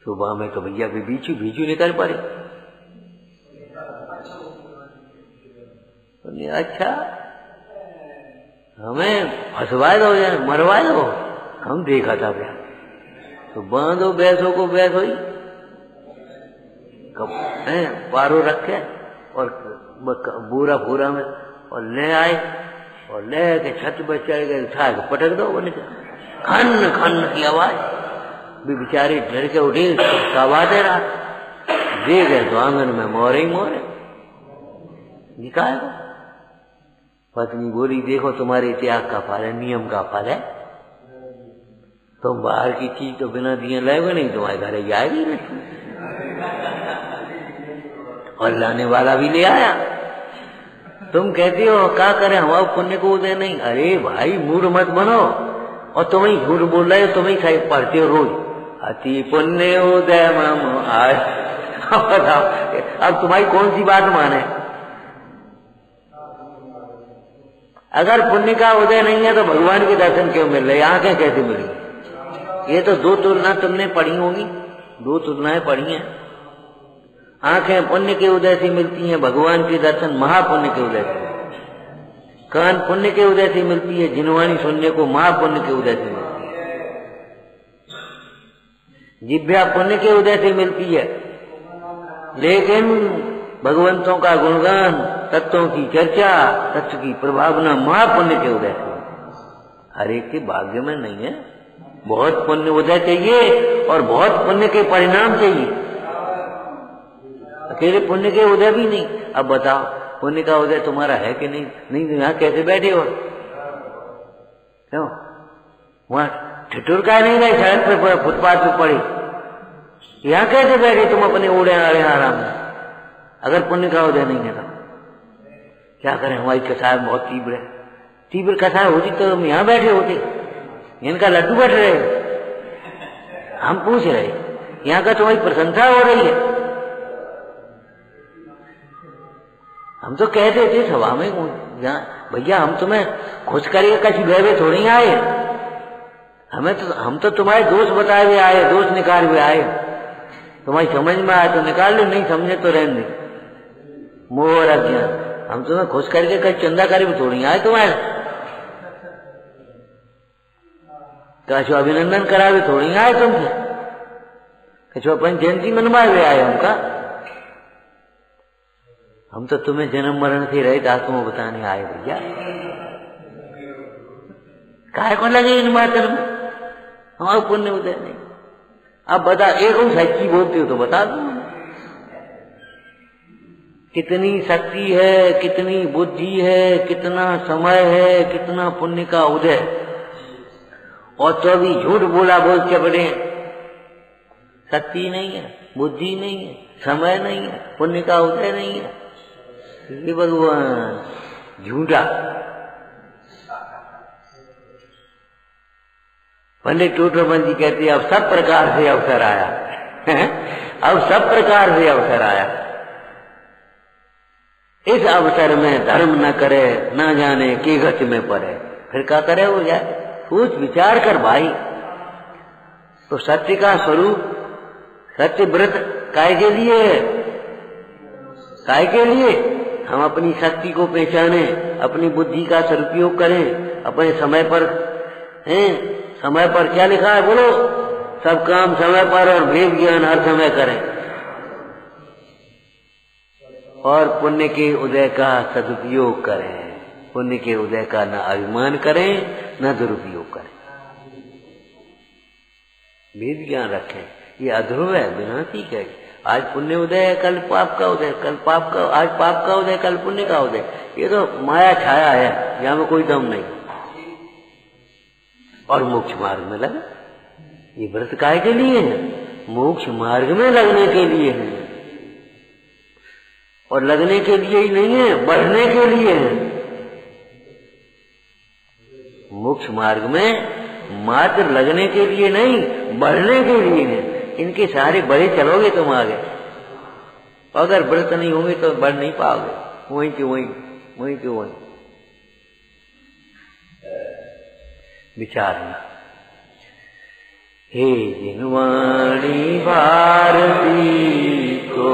सुबह में तो भैया भी बीजू निकल पड़े। तो अच्छा हमें फंसवा दो या मरवा दो, हम देखा था भैया। तो बांधो भैंसों को, भैंस हुई पारो रखे और बूरा फूरा में और ले आए और ले के छत पर चढ़ गए, उठा के पटक दो। बोले खन खन की आवाज, भी बेचारे डर के उठे, आवाजे रहा। दे गए तो आंगन में मोरे ही मोरे निकाल दो। पत्नी बोली देखो तुम्हारे त्याग का फल है, नियम का फल है। तुम बाहर की चीज तो बिना दिए लाएगे नहीं, तुम्हारे घर आएगी नहीं। और लाने वाला भी ले आया। तुम कहती हो क्या करें, हमारे पुण्य को उदय नहीं। अरे भाई मूड मत बनो, और तुम ही झूठ बोल रहे हो, तुम ही साहिब पढ़ते हो रोज, अति पुण्य उदय मम आज। बताओ अब तुम्हारी कौन सी बात माने। अगर पुण्य का उदय नहीं है तो भगवान के दर्शन क्यों मिल रहे, आंखें कैसे मिली। ये तो दो तुलना तुमने पढ़ी होगी, दो तुलनाएं पढ़ी हैं। आंखें पुण्य के उदय से मिलती हैं, भगवान के दर्शन महापुण्य के उदय से। कान पुण्य के उदय से मिलती है, जिनवाणी सुनने को महापुण्य के उदय से मिलती है। जिह्वा पुण्य के उदय से मिलती है, लेकिन भगवंतों का गुणगान, तत्वों की चर्चा, तत्व की प्रभावना महापुण्य के उदय से। हर एक के भाग्य में नहीं है। बहुत पुण्य उदय चाहिए और बहुत पुण्य के परिणाम चाहिए, अकेले पुण्य के उदय भी नहीं। अब बताओ पुण्य का उदय तुम्हारा है कि नहीं? नहीं तो यहाँ कैसे बैठे हो? क्यों वहां ठिठुर का नहीं रहे, सड़क पे फुटपाथ पे पड़े, यहाँ कैसे बैठे तुम अपने ओढ़े आड़े आराम में? अगर पुण्य का उदय नहीं है तो क्या करें? हमारी कसाय बहुत तीव्र है। तीव्र कसाय होती तो हम यहाँ बैठे होते, इनका लड्डू बैठ रहे। हम पूछ रहे, यहाँ का तुम्हारी प्रशंसा हो रही है। हम तो कहते थे सभा में, भैया हम तुम्हें खुश करिए, कहीं भय थोड़ी आए। हम तो तुम्हारे दोष बताए हुए आए, दोष निकाल हुए आए। तुम्हारी समझ में आए तो निकाल लो, नहीं समझे तो रहने दे। मोह और अज्ञान, हम तुम्हें खुश करके कहीं चंदा करे भी थोड़ी आए तुम्हारे, कछु अभिनंदन करा भी थोड़ी आए तुमसे, कछु अपन जयंती मनवाए हुए आए हमका। हम तो तुम्हें जन्म मरण से रहित आत्मा बताने आए भैया। काहे को लगे इन मात्र में हमारा पुण्य उदय नहीं। अब बता, एक सच्ची बोलती हो तो बता दो, कितनी शक्ति है, कितनी बुद्धि है, कितना समय है, कितना पुण्य का उदय, और तो अभी झूठ बोला बोल के बड़े। शक्ति नहीं है, बुद्धि नहीं है, समय नहीं है, पुण्य का उदय नहीं है। ये भगवान झूठा। पंडित टूटरमन जी कहते हैं अब सब प्रकार से अवसर आया। अब सब प्रकार से अवसर आया। इस अवसर में धर्म न करे, न जाने की गति में पड़े, फिर क्या करे वो जाए। सोच विचार कर भाई। तो सत्य का स्वरूप, सत्य व्रत काय के लिए है? काय के लिए? हम अपनी शक्ति को पहचाने, अपनी बुद्धि का सदुपयोग करें, अपने समय पर समय पर क्या लिखा है बोलो? सब काम समय पर और वेद ज्ञान हर समय करें, और पुण्य के उदय का सदुपयोग करें। पुण्य के उदय का न अभिमान करें, न दुरुपयोग करें। वेद ज्ञान रखें। ये अध्रुव है, विनाशी है। आज पुण्य उदय है, कल पाप का उदय, कल पाप का, आज पाप का उदय, कल पुण्य का उदय। ये तो माया छाया है, यहाँ में कोई दम नहीं। और मोक्ष मार्ग में लगे। ये व्रत काहे के लिए है? मोक्ष मार्ग में लगने के लिए है, और लगने के लिए ही नहीं है, बढ़ने के लिए है। मोक्ष मार्ग में मात्र लगने के लिए नहीं, बढ़ने के लिए है। इनके सहारे बढ़े चलोगे तुम आगे। अगर व्रत नहीं होंगे तो बढ़ नहीं पाओगे, वहीं के वहीं, वहीं के वहीं विचारना। हे जिनवाणी भारती को